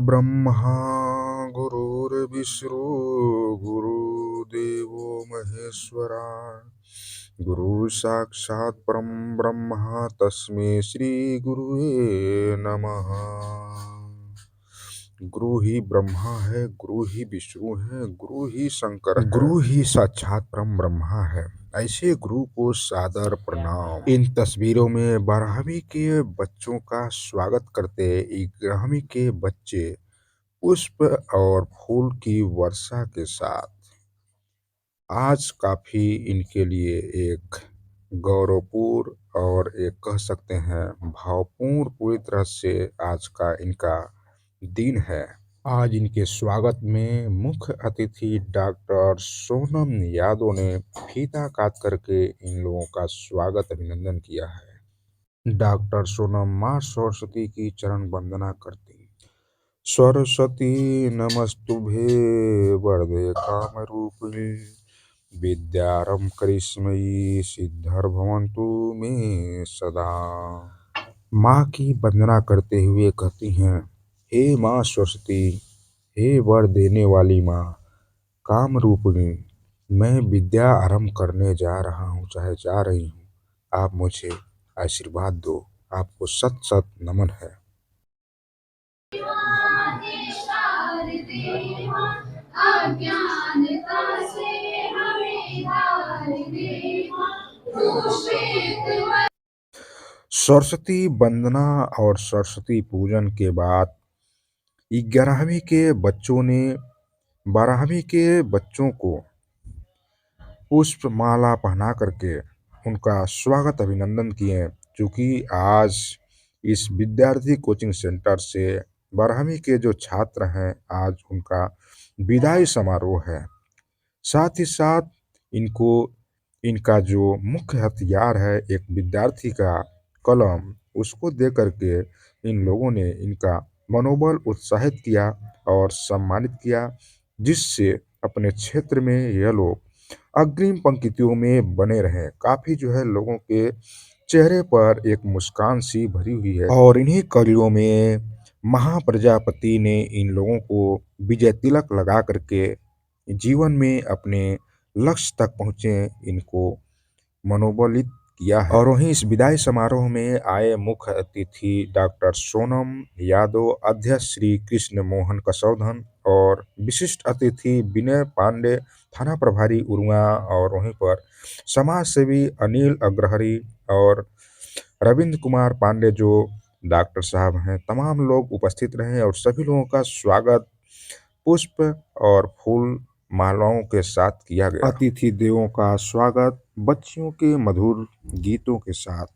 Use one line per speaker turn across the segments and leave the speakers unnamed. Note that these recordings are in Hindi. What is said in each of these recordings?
गुरुर्ब्रह्मा गुरुर्विष्णु गुरुदेवो महेश्वरा गुरु साक्षात् परम ब्रह्म तस्मै श्री गुरुवे नमः। गुरु ही ब्रह्मा है, गुरु ही विष्णु है, गुरु ही शंकर है, गुरु ही साक्षात परम ब्रह्मा है। ऐसे गुरु को सादर प्रणाम। इन तस्वीरों में 12वीं के बच्चों का स्वागत करते 11वीं के बच्चे पुष्प और फूल की वर्षा के साथ आज काफी इनके लिए एक गौरवपूर्ण और एक कह सकते हैं भावपूर्ण पूरी तरह से आज का इनका दिन है। आज इनके स्वागत में मुख्य अतिथि डॉक्टर सोनम यादव ने फीता काट करके इन लोगों का स्वागत अभिनंदन किया है। डॉक्टर सोनम माँ सरस्वती की चरण वंदना करती। सरस्वती नमस्तुभे वरदे कामरूपिणी विद्यारंभ करिष्मयी सिद्धिर्भवन्तु मे सदा। माँ की वंदना करते हुए कहती हैं, हे माँ सरस्वती, हे वर देने वाली माँ कामरूपिणी, मैं विद्या आरंभ करने जा रहा हूँ, चाहे जा रही हूँ, आप मुझे आशीर्वाद दो। आपको सत सत नमन है। सरस्वती वंदना और सरस्वती पूजन के बाद 11वीं के बच्चों ने 12वीं के बच्चों को पुष्प माला पहना करके उनका स्वागत अभिनंदन किए, क्योंकि आज इस विद्यार्थी कोचिंग सेंटर से 12वीं के जो छात्र हैं आज उनका विदाई समारोह है। साथ ही साथ इनको इनका जो मुख्य हथियार है एक विद्यार्थी का कलम, उसको दे करके इन लोगों ने इनका मनोबल उत्साहित किया और सम्मानित किया, जिससे अपने क्षेत्र में यह लोग अग्रिम पंक्तियों में बने रहे। काफी जो है लोगों के चेहरे पर एक मुस्कान सी भरी हुई है और इन्हीं कड़ियों में महाप्रजापति ने इन लोगों को विजय तिलक लगा करके जीवन में अपने लक्ष्य तक पहुंचे इनको मनोबलित किया है। और वहीं इस विदाई समारोह में आए मुख्य अतिथि डॉक्टर सोनम यादव, अध्यक्ष श्री कृष्ण मोहन कसौधन और विशिष्ट अतिथि विनय पांडे, थाना प्रभारी उरुआ, और वहीं पर समाज सेवी अनिल अग्रहरी और रविंद्र कुमार पांडे जो डॉक्टर साहब हैं, तमाम लोग उपस्थित रहे और सभी लोगों का स्वागत पुष्प और फूल मालाओं के साथ किया गया। अतिथि देवों का स्वागत बच्चियों के मधुर गीतों के साथ।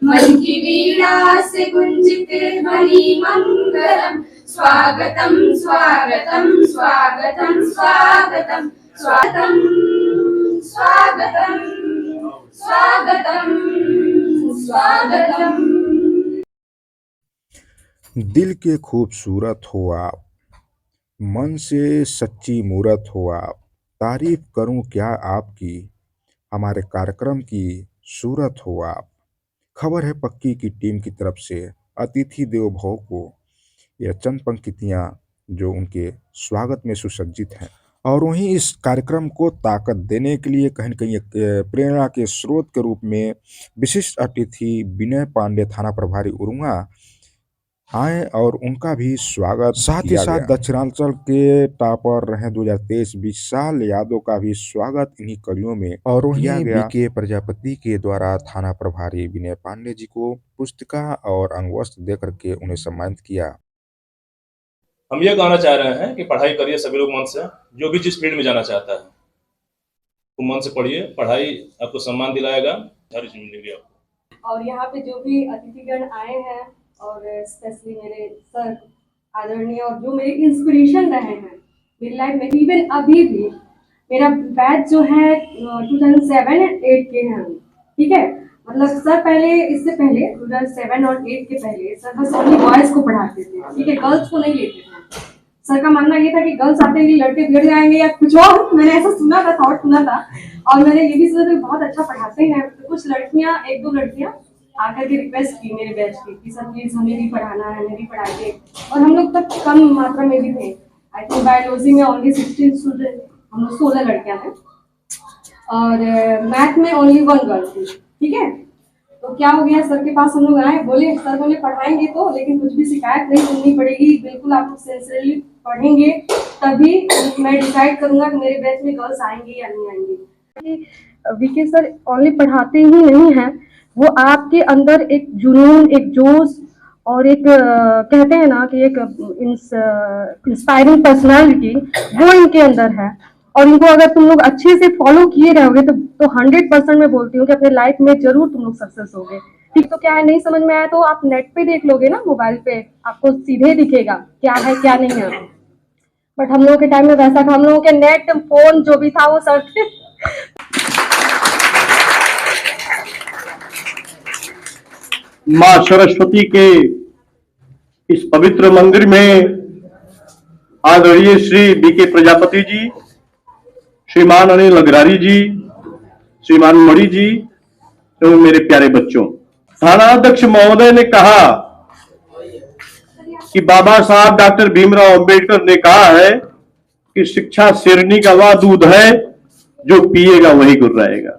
मन की वीणा से गुंजित ध्वनि मंगलम, स्वागतम स्वागतम स्वागतम स्वागतम स्वागतम स्वागतम स्वागतम स्वागतम।
दिल के खूबसूरत हो आप, मन से सच्ची मूरत हो आप, तारीफ करूं क्या आपकी, हमारे कार्यक्रम की सूरत हो आप। खबर है पक्की की टीम की तरफ से अतिथि देवो भव को यह चंद पंक्तियां जो उनके स्वागत में सुसज्जित हैं। और वहीं इस कार्यक्रम को ताकत देने के लिए कहीं न कहीं एक प्रेरणा के स्रोत के रूप में विशिष्ट अतिथि विनय पांडे, थाना प्रभारी उरुआ आए और उनका भी स्वागत। साथ ही साथ दक्षिणांचल के टॉपर रहे 2023 विशाल यादव का भी स्वागत इन्हीं कड़ियों में और वहीं बीके प्रजापति के द्वारा थाना प्रभारी विनय पांडे जी को पुस्तिका और अंगवस्त्र दे करके उन्हें सम्मानित किया।
हम ये कहना चाह रहे हैं कि पढ़ाई करिए सभी लोग मन से, जो भी जिस फील्ड में जाना चाहता है तो मन से पढ़िए, पढ़ाई आपको सम्मान दिलाएगा, हर चीज मिलेगी आपको।
और यहाँ पे जो भी अतिथिगण आए हैं और स्पेशली मेरे सर आदरणीय और जो मेरे इंस्पिरेशन रहे हैं मेरी लाइफ में, इवन अभी भी मेरा बैच जो है 2007-8 के हैं, ठीक है। मतलब सर पहले, इससे पहले 2007 और 8 के पहले सर बस ओनली बॉयज को पढ़ाते थे, ठीक है, गर्ल्स को नहीं लेते थे। सर का मानना ये था कि गर्ल्स आते ही लड़के बिगड़ जाएंगे या कुछ और, मैंने ऐसा सुना था, थॉट सुना था। और मैंने ये भी सुना था कि बहुत अच्छा पढ़ाते हैं, तो कुछ लड़कियां, एक दो लड़कियां आकर के रिक्वेस्ट की मेरे बैच की कि सर प्लीज हमें भी पढ़ाना है, हमें भी पढ़ाइए। और हम लोग तब कम मात्रा में भी थे, आई थिंक बायोलॉजी में ओनली 16 स्टूडेंट, हम लोग 16 लड़कियां थे, और मैथ में ओनली 1 गर्ल थी। ठीक है, तो क्या हो गया, सर के पास हम लोग आए, बोले सर बोले पढ़ाएंगे तो, लेकिन कुछ भी शिकायत नहीं सुननी पड़ेगी, बिल्कुल आप लोग सिंसियरली पढ़ेंगे तभी मैं डिसाइड करूंगा कि मेरे बैच में गर्ल्स आएंगी या नहीं आएंगी। वीके सर ओनली पढ़ाते ही नहीं है, वो आपके अंदर एक जुनून, एक जोश और एक कहते हैं ना कि एक इंस्पायरिंग पर्सनालिटी वो इनके अंदर है। और इनको अगर तुम लोग अच्छे से फॉलो किए रहोगे तो 100% मैं बोलती हूँ कि अपने लाइफ में जरूर तुम लोग सक्सेस होगे। ठीक, तो क्या है, नहीं समझ में आया तो आप नेट पे देख लोगे ना, मोबाइल पे आपको सीधे दिखेगा क्या है क्या नहीं है। बट हम लोगों के टाइम में वैसा था, हम लोगों के नेट फोन जो भी था वो सर थे।
माँ सरस्वती के इस पवित्र मंदिर में आदरणीय श्री बीके प्रजापति जी, श्रीमान अनिल अग्रारी जी, श्रीमान मणि जी एवं मेरे प्यारे बच्चों, थानाध्यक्ष महोदय ने कहा कि बाबा साहब डॉक्टर भीमराव अंबेडकर ने कहा है कि शिक्षा शेरनी का वह दूध है जो पिएगा वही गुर रहेगा।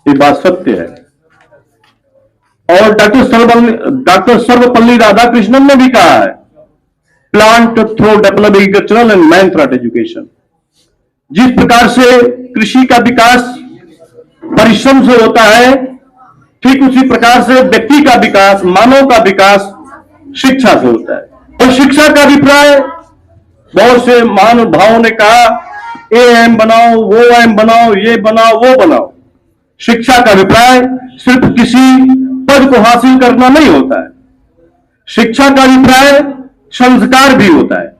ये बात सत्य है। और डॉक्टर सर्वपल्ली राधाकृष्णन ने भी कहा है, plant through develop agricultural and man through education. जिस प्रकार से कृषि का विकास परिश्रम से होता है, ठीक उसी प्रकार से व्यक्ति का विकास, मानव का विकास शिक्षा से होता है। और शिक्षा का अभिप्राय बहुत से महानुभावों ने कहा, एम बनाओ, वो एम बनाओ, ये बनाओ, वो बनाओ। शिक्षा का अभिप्राय सिर्फ किसी पद को हासिल करना नहीं होता है। शिक्षा का अभिप्राय संस्कार भी होता है।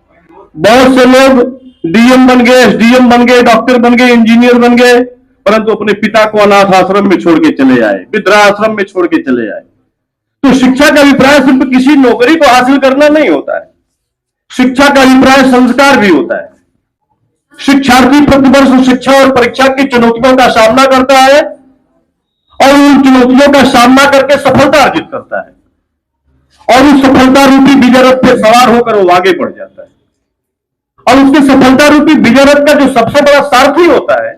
बहुत से लोग डीएम बन गए, एसडीएम बन गए, डॉक्टर बन गए, इंजीनियर बन गए, परंतु अपने पिता को अनाथ आश्रम में छोड़ के चले आए, वृद्धाश्रम में छोड़ के चले आए। तो शिक्षा का अभिप्राय सिर्फ किसी नौकरी को हासिल करना नहीं होता है। शिक्षा का अभिप्राय संस्कार भी होता है। शिक्षार्थी प्रतिवर्ष शिक्षा और परीक्षा की चुनौतियों का सामना करता है और उन चुनौतियों का सामना करके सफलता अर्जित करता है और उस सफलता रूपी विजय रथ पे सवार होकर वो आगे बढ़ जाता है। और उसके सफलता रूपी विजय रथ का जो सबसे बड़ा सारथी होता है,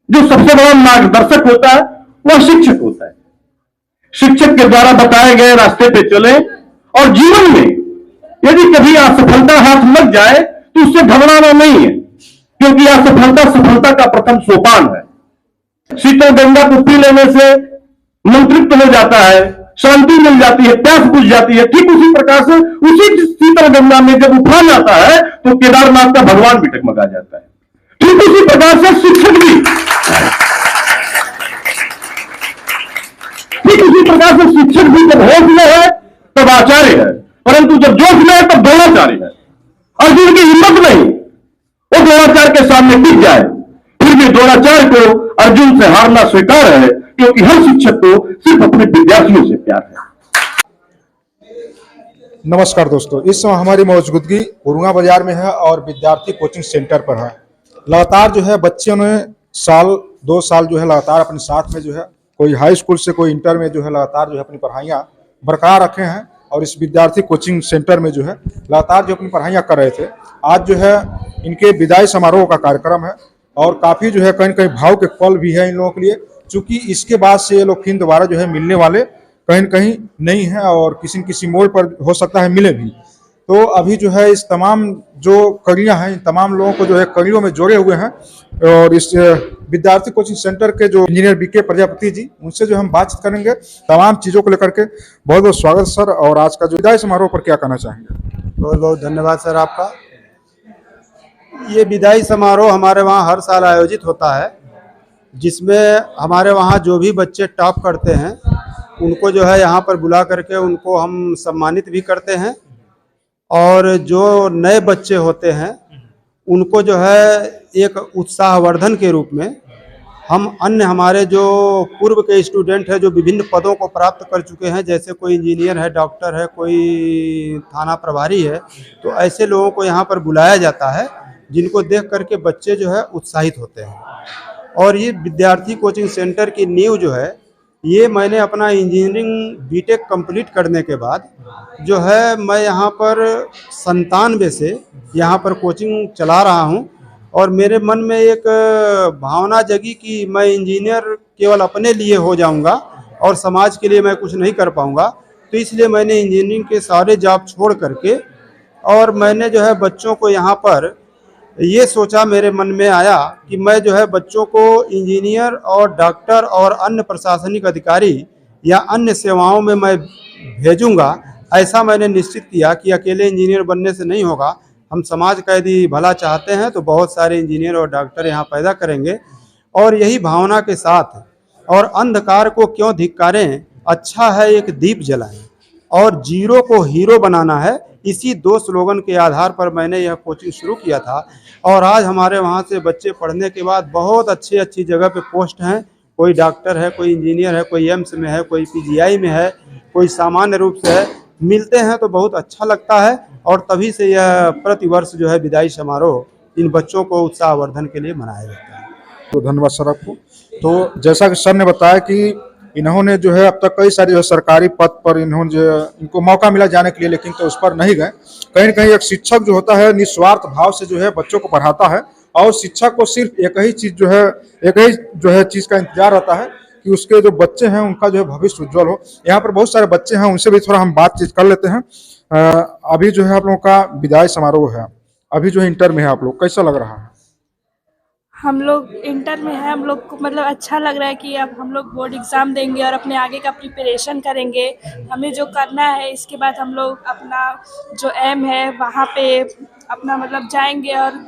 जो सबसे बड़ा मार्गदर्शक होता है, वह शिक्षक होता है। शिक्षक के द्वारा बताए गए रास्ते पे चले और जीवन में यदि कभी असफलता हाथ लग जाए तो उससे घबराना नहीं है, क्योंकि असफलता सफलता का प्रथम सोपान है। शीतल गंगा को पी लेने से मन तृप्त हो जाता है, शांति मिल जाती है, प्यास बुझ जाती है। ठीक उसी प्रकार से उसी शीतल गंगा में जब उफान आता है तो केदारनाथ का भगवान भी टकमगा जाता है। ठीक उसी प्रकार से शिक्षक भी, ठीक उसी प्रकार से शिक्षक भी जब होश में है तब आचार्य है, परंतु जब जोश में है तब द्रोणाचार्य है। अर्जुन की हिम्मत नहीं, वो द्रोणाचार्य के सामने टिक जाए, फिर भी द्रोणाचार्य को अर्जुन से हारना स्वीकार है, क्योंकि हर शिक्षक को सिर्फ अपने विद्यार्थियों से प्यार है।
नमस्कार दोस्तों, इस समय हमारी मौजूदगी उरुंगा बाजार में है और विद्यार्थी कोचिंग सेंटर पर है। लगातार जो है बच्चों ने साल 2 साल जो है लगातार अपने साथ में जो है कोई हाई स्कूल से कोई इंटर में जो है लगातार जो है अपनी पढ़ाइयाँ बरकरार रखे हैं और इस विद्यार्थी कोचिंग सेंटर में जो है लगातार जो अपनी पढ़ाइयाँ कर रहे थे। आज जो है इनके विदाई समारोह का कार्यक्रम है और काफ़ी जो है कहीं न कहीं भाव के पल भी है इन लोगों के लिए, चूँकि इसके बाद से ये लोग फिर दोबारा जो है मिलने वाले कहीं न कहीं नहीं है और किसी न किसी मोड़ पर हो सकता है मिले भी। तो अभी जो है इस तमाम जो कड़ियाँ हैं, इन तमाम लोगों को जो है कड़ियों में जोड़े हुए हैं और इस विद्यार्थी कोचिंग सेंटर के जो इंजीनियर बीके प्रजापति जी, उनसे जो हम बातचीत करेंगे तमाम चीज़ों को लेकर के। बहुत बहुत स्वागत सर। और आज का जो विदाई समारोह पर क्या कहना चाहेंगे?
बहुत बहुत धन्यवाद सर आपका। ये विदाई समारोह हमारे वहाँ हर साल आयोजित होता है, जिसमें हमारे वहाँ जो भी बच्चे टॉप करते हैं उनको जो है यहाँ पर बुला करके उनको हम सम्मानित भी करते हैं और जो नए बच्चे होते हैं उनको जो है एक उत्साहवर्धन के रूप में हम अन्य हमारे जो पूर्व के स्टूडेंट हैं जो विभिन्न पदों को प्राप्त कर चुके हैं, जैसे कोई इंजीनियर है, डॉक्टर है, कोई थाना प्रभारी है, तो ऐसे लोगों को यहाँ पर बुलाया जाता है जिनको देख करके बच्चे जो है उत्साहित होते हैं। और ये विद्यार्थी कोचिंग सेंटर की नींव जो है ये मैंने अपना इंजीनियरिंग बीटेक कंप्लीट करने के बाद जो है मैं यहाँ पर 97 से यहाँ पर कोचिंग चला रहा हूँ। और मेरे मन में एक भावना जगी कि मैं इंजीनियर केवल अपने लिए हो जाऊंगा और समाज के लिए मैं कुछ नहीं कर पाऊंगा। तो इसलिए मैंने इंजीनियरिंग के सारे जॉब छोड़ करके और मैंने जो है बच्चों को यहाँ पर ये सोचा, मेरे मन में आया कि मैं जो है बच्चों को इंजीनियर और डॉक्टर और अन्य प्रशासनिक अधिकारी या अन्य सेवाओं में मैं भेजूंगा। ऐसा मैंने निश्चित किया कि अकेले इंजीनियर बनने से नहीं होगा। हम समाज का यदि भला चाहते हैं तो बहुत सारे इंजीनियर और डॉक्टर यहाँ पैदा करेंगे। और यही भावना के साथ, और अंधकार को क्यों धिक्कारें, अच्छा है एक दीप जलाएं, और जीरो को हीरो बनाना है। इसी 2 स्लोगन के आधार पर मैंने यह कोचिंग शुरू किया था। और आज हमारे वहाँ से बच्चे पढ़ने के बाद बहुत अच्छी जगह पे पोस्ट हैं। कोई डॉक्टर है, कोई इंजीनियर है, कोई एम्स में है, कोई पीजीआई में है, कोई सामान्य रूप से है। मिलते हैं तो बहुत अच्छा लगता है। और तभी से यह प्रतिवर्ष जो है विदाई समारोह इन बच्चों को उत्साहवर्धन के लिए मनाया जाता है।
तो धन्यवाद सर आपको। तो जैसा कि सर ने बताया कि इन्होंने जो है अब तक कई सारी जो सरकारी पद पर इन्होंने जो इनको मौका मिला जाने के लिए, लेकिन तो उस पर नहीं गए। कहीं न कहीं एक शिक्षक जो होता है निस्वार्थ भाव से जो है बच्चों को पढ़ाता है, और शिक्षक को सिर्फ एक ही चीज़ का इंतजार रहता है कि उसके जो बच्चे हैं उनका जो है भविष्य उज्जवल हो। यहाँ पर बहुत सारे बच्चे हैं, उनसे भी थोड़ा हम बातचीत कर लेते हैं। अभी जो है आप लोगों का विदाई समारोह है, अभी जो है इंटर में है आप लोग, कैसा लग रहा है?
हम लोग इंटर में हैं। हम लोग को मतलब अच्छा लग रहा है कि अब हम लोग बोर्ड एग्ज़ाम देंगे और अपने आगे का प्रिपरेशन करेंगे। हमें जो करना है इसके बाद हम लोग अपना जो एम है वहाँ पे अपना मतलब जाएंगे और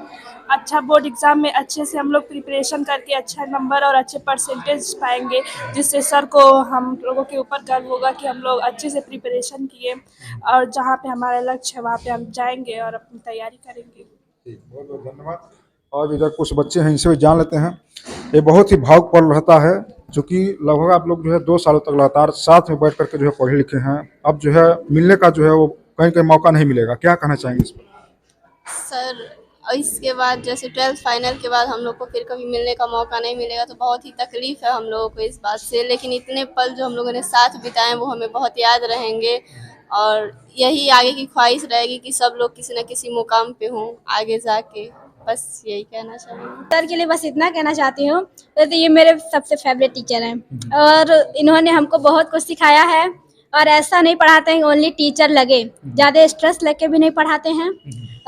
अच्छा बोर्ड एग्ज़ाम में अच्छे से हम लोग प्रिपरेशन करके अच्छा नंबर और अच्छे परसेंटेज पाएंगे, जिससे सर को हम लोगों के ऊपर गर्व होगा कि हम लोग अच्छे से प्रिपरेशन किए और जहाँ पे हमारा लक्ष्य है वहाँ पे हम जाएंगे और अपनी तैयारी करेंगे।
बहुत बहुत धन्यवाद। और इधर कुछ बच्चे हैं, इनसे भी जान लेते हैं। ये बहुत ही भावुक पल रहता है, क्योंकि लगभग आप लोग जो है 2 सालों तक लगातार साथ में बैठ करके जो है पढ़े लिखे हैं। अब जो है मिलने का जो है वो कहीं कहीं मौका नहीं मिलेगा, क्या कहना चाहेंगे इस पर?
सर इसके बाद जैसे 12th फाइनल के बाद हम लोग को फिर कभी मिलने का मौका नहीं मिलेगा, तो बहुत ही तकलीफ है हम लोगों को इस बात से। लेकिन इतने पल जो हम लोगों ने साथ बिताए वो हमें बहुत याद रहेंगे, और यही आगे की ख्वाहिश रहेगी कि सब लोग किसी न किसी मुकाम पे हों आगे जाके। बस यही कहना चाहूँगी।
सर के लिए बस इतना कहना चाहती हूँ, तो ये मेरे सबसे फेवरेट टीचर हैं और इन्होंने हमको बहुत कुछ सिखाया है। और ऐसा नहीं पढ़ाते हैं ओनली टीचर लगे, ज़्यादा स्ट्रेस लेके भी नहीं पढ़ाते हैं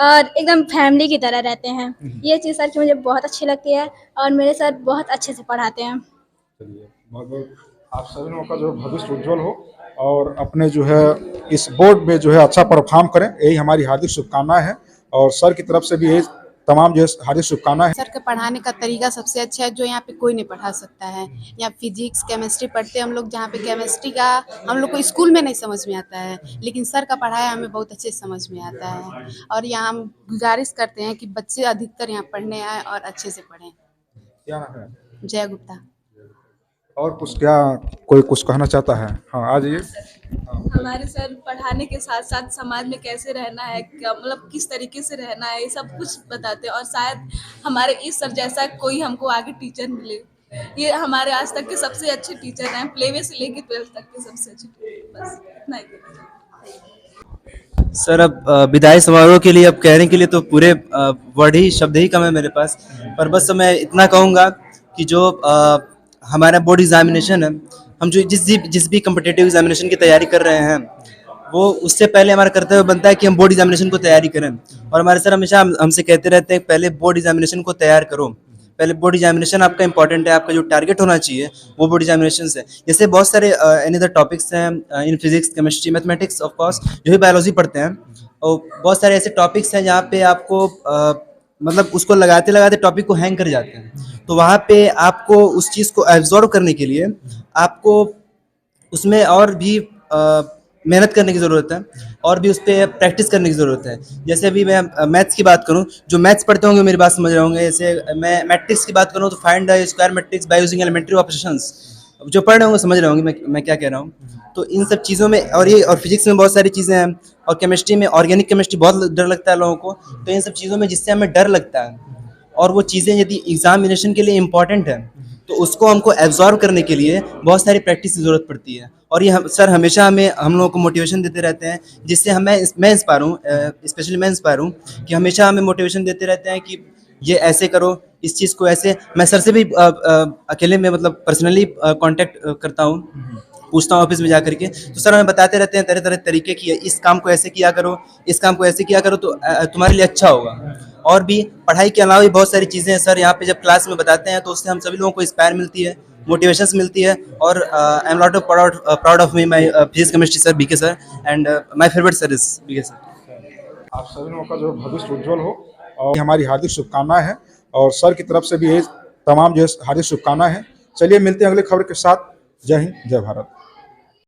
और एकदम फैमिली की तरह रहते हैं। ये चीज़ सर की मुझे बहुत अच्छी लगती है और मेरे सर बहुत अच्छे से पढ़ाते हैं।
चलिए, बहुत बहुत आप सभी लोगों का जो भविष्य उज्जवल हो और अपने जो है इस बोर्ड में जो है अच्छा परफॉर्म करें, यही हमारी हार्दिक शुभकामनाएं हैं। और सर की तरफ से भी यही तमाम जो है हार्दिक शुभकामनाएं।
सर का पढ़ाने का तरीका सबसे अच्छा है, जो यहाँ पे कोई नहीं पढ़ा सकता है। यहाँ फिजिक्स केमिस्ट्री पढ़ते हैं हम लोग, जहाँ पे केमिस्ट्री का हम लोग को स्कूल में नहीं समझ में आता है, लेकिन सर का पढ़ाया हमें बहुत अच्छे से समझ में आता है। और यहाँ हम गुजारिश करते हैं कि बच्चे अधिकतर यहाँ पढ़ने आए और अच्छे से पढ़ें।
क्या नाम है?
जय गुप्ता।
और कोई कुछ कहना चाहता है? हाँ, आ जाइए।
हमारे सर पढ़ाने के साथ साथ समाज में कैसे रहना है, मतलब किस तरीके से रहना है, ये सब कुछ बताते हैं। और शायद हमारे इस सर जैसा कोई हमको आगे टीचर मिले। ये हमारे आज तक के सबसे अच्छे टीचर हैं, प्लेवे से लेके 12th तक के सबसे अच्छे टीचर। बस इतना ही।
सर अब विदाई समारोह के लिए अब कहने के लिए तो पूरे वर्ड ही शब्द ही कम है मेरे पास, पर बस मैं इतना कहूँगा कि जो हमारा बोर्ड एग्जामिनेशन है, हम जो जिस भी कम्पिटिटिव एग्जामिनेशन की तैयारी कर रहे हैं, वो उससे पहले हमारा कर्तव्य बनता है कि हम बोर्ड एग्जामिनेशन को तैयारी करें। और हमारे सर हमेशा हमसे कहते रहते हैं पहले बोर्ड एग्जामिनेशन को तैयार करो, पहले बोर्ड एग्जामिनेशन आपका इंपॉर्टेंट है, आपका जो टारगेट होना चाहिए वो बोर्ड एग्जामिनेशन है। जैसे बहुत सारे एनी अदर टॉपिक्स हैं in physics chemistry mathematics of course, जो भी बायोलॉजी पढ़ते हैं, और बहुत सारे ऐसे टॉपिक्स हैं जहाँ पे आपको मतलब उसको लगाते लगाते टॉपिक को हैंग कर जाते हैं। तो वहाँ पे आपको उस चीज़ को एब्जॉर्व करने के लिए आपको उसमें और भी मेहनत करने की ज़रूरत है और भी उस पर प्रैक्टिस करने की ज़रूरत है। जैसे अभी मैं मैथ्स की बात करूँ, जो मैथ्स पढ़ते होंगे मेरी बात समझ रहे होंगे। जैसे मैं मैट्रिक्स की बात करूँ तो find the square matrix by using elementary operations, जो पढ़ रहे होंगे समझ रहे होंगे मैं क्या कह रहा हूँ। तो इन सब चीज़ों में और फिजिक्स में बहुत सारी चीज़ें हैं, और केमिस्ट्री में ऑर्गेनिक केमिस्ट्री बहुत डर लगता है लोगों को। तो इन सब चीज़ों में जिससे हमें डर लगता है और वो चीज़ें यदि एग्जामिनेशन के लिए इम्पॉर्टेंट है, तो उसको हमको एब्जॉर्व करने के लिए बहुत सारी प्रैक्टिस की ज़रूरत पड़ती है। और ये सर हमेशा हम लोगों को मोटिवेशन देते रहते हैं, जिससे मैं इंस्पायर हूँ, स्पेशली मैं इंस्पायर हूँ कि हमेशा हमें मोटिवेशन देते रहते हैं कि ये ऐसे करो, इस चीज़ को ऐसे। मैं सर से भी अकेले में मतलब पर्सनली कांटेक्ट करता हूँ, पूछता हूँ ऑफिस में जा करके, तो सर हमें बताते रहते हैं तरह तरह तरीके की, इस काम को ऐसे किया करो, इस काम को ऐसे किया करो तो तुम्हारे लिए अच्छा होगा। और भी पढ़ाई के अलावा भी बहुत सारी चीज़ें हैं सर यहाँ पे जब क्लास में बताते हैं तो उससे हम सभी लोगों को इंस्पायर मिलती है, मोटिवेशंस मिलती है। और I am lot proud of me my physics chemistry sir BK sir, and my favourite sir is BK sir.
आप सभी लोगों का जो भविष्य उज्जवल हो, और हमारी हार्दिक शुभकामनाएं हैं, और सर की तरफ से भी ये तमाम जो हार्दिक शुभकामनाएं हैं। चलिए मिलते हैं अगले खबर के साथ। जय हिंद, जय भारत।